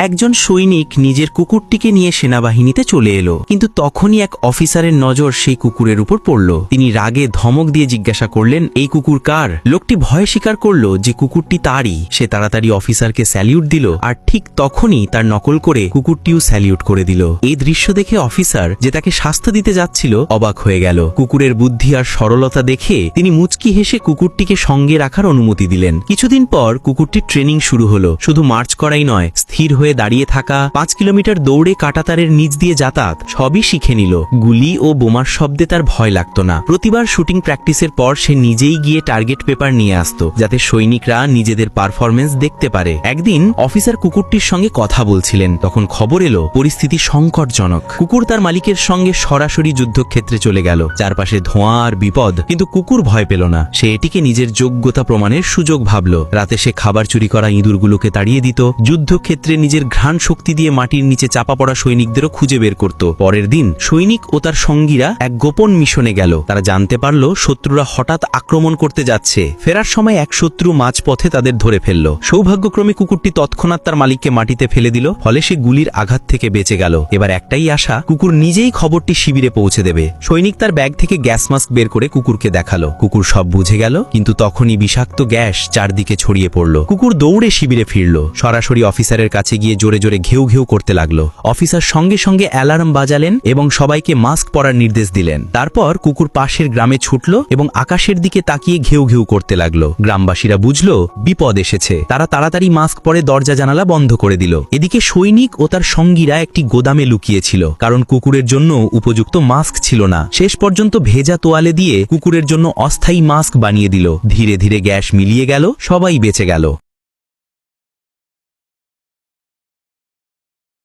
একজন সৈনিক নিজের কুকুরটিকে নিয়ে সেনাবাহিনীতে চলে এলো, কিন্তু তখনই এক অফিসারের নজর সেই কুকুরের উপর পড়ল। তিনি রাগে ধমক দিয়ে জিজ্ঞাসা করলেন, এই কুকুর কার? লোকটি ভয়ে স্বীকার করল যে কুকুরটি তারই। সে তাড়াতাড়ি অফিসারকে স্যালিউট দিল, আর ঠিক তখনই তার নকল করে কুকুরটিও স্যালিউট করে দিল। এই দৃশ্য দেখে অফিসার, যে তাকে শাস্তি দিতে যাচ্ছিল, অবাক হয়ে গেল। কুকুরের বুদ্ধি আর সরলতা দেখে তিনি মুচকি হেসে কুকুরটিকে সঙ্গে রাখার অনুমতি দিলেন। কিছুদিন পর কুকুরটির ট্রেনিং শুরু হলো। শুধু মার্চ করাই নয়, স্থির হয়ে দাঁড়িয়ে থাকা, 5 কিলোমিটার দৌড়ে কাঁটাতারের নিচ দিয়ে যাতায়াত সবই শিখে নিল। গুলি ও বোমার শব্দে তার ভয় লাগত না। প্রতিবার শুটিং প্র্যাকটিসের পর সে নিজেই গিয়ে টার্গেট পেপার নিয়ে আসতো, যাতে সৈনিকরা নিজেদের পারফরমেন্স দেখতে পারে। একদিন অফিসার কুকুরটির সঙ্গে কথা বলছিলেন, তখন খবর এলো পরিস্থিতি সংকটজনক। কুকুর তার মালিকের সঙ্গে সরাসরি যুদ্ধক্ষেত্রে চলে গেল। চারপাশে ধোঁয়া আর বিপদ, কিন্তু কুকুর ভয় পেল না। সে এটিকে নিজের যোগ্যতা প্রমাণের সুযোগ ভাবল। রাতে সে খাবার চুরি করা ইঁদুরগুলোকে তাড়িয়ে দিত। যুদ্ধক্ষেত্রে নিজের ঘ্রাণ শক্তি দিয়ে মাটির নিচে চাপা পড়া সৈনিকদেরও খুঁজে বের করত। পরের দিন সৈনিক ও তার সঙ্গীরা এক গোপন মিশনে গেল। তারা জানতে পারল শত্রুরা হঠাৎ আক্রমণ করতে যাচ্ছে। ফেরার সময় এক শত্রু মাঝপথে তাদের ধরে ফেলল। সৌভাগ্যক্রমে কুকুরটি তৎক্ষণাৎ তার মালিককে মাটিতে ফেলে দিল, ফলে সে গুলির আঘাত থেকে বেঁচে গেল। এবার একটাই আশা, কুকুর নিজেই খবরটি শিবিরে পৌঁছে দেবে। সৈনিক তার ব্যাগ থেকে গ্যাস মাস্ক বের করে কুকুরকে দেখালো। কুকুর সব বুঝে গেল, কিন্তু তখনই বিষাক্ত গ্যাস চারদিকে ছড়িয়ে পড়ল। কুকুর দৌড়ে শিবিরে ফিরল, সরাসরি অফিসারের কাছে গিয়ে জোরে জোরে ঘেউ ঘেউ করতে লাগলো। অফিসার সঙ্গে সঙ্গে অ্যালার্ম বাজালেন এবং সবাইকে মাস্ক পরার নির্দেশ দিলেন। তারপর কুকুর পাশের গ্রামে ছুটল এবং আকাশের দিকে তাকিয়ে ঘেউ ঘেউ করতে লাগলো। গ্রামবাসীরা বুঝলো বিপদ এসেছে। তারা তাড়াতাড়ি মাস্ক পরে দরজা জানালা বন্ধ করে দিল। এদিকে সৈনিক ও তার সঙ্গীরা একটি গোদামে লুকিয়েছিল, কারণ কুকুরের জন্য উপযুক্ত মাস্ক ছিল না। শেষ পর্যন্ত ভেজা তোয়ালে দিয়ে কুকুরের জন্য অস্থায়ী মাস্ক বানিয়ে দিল। ধীরে ধীরে গ্যাস মিলিয়ে গেল, সবাই বেঁচে গেল।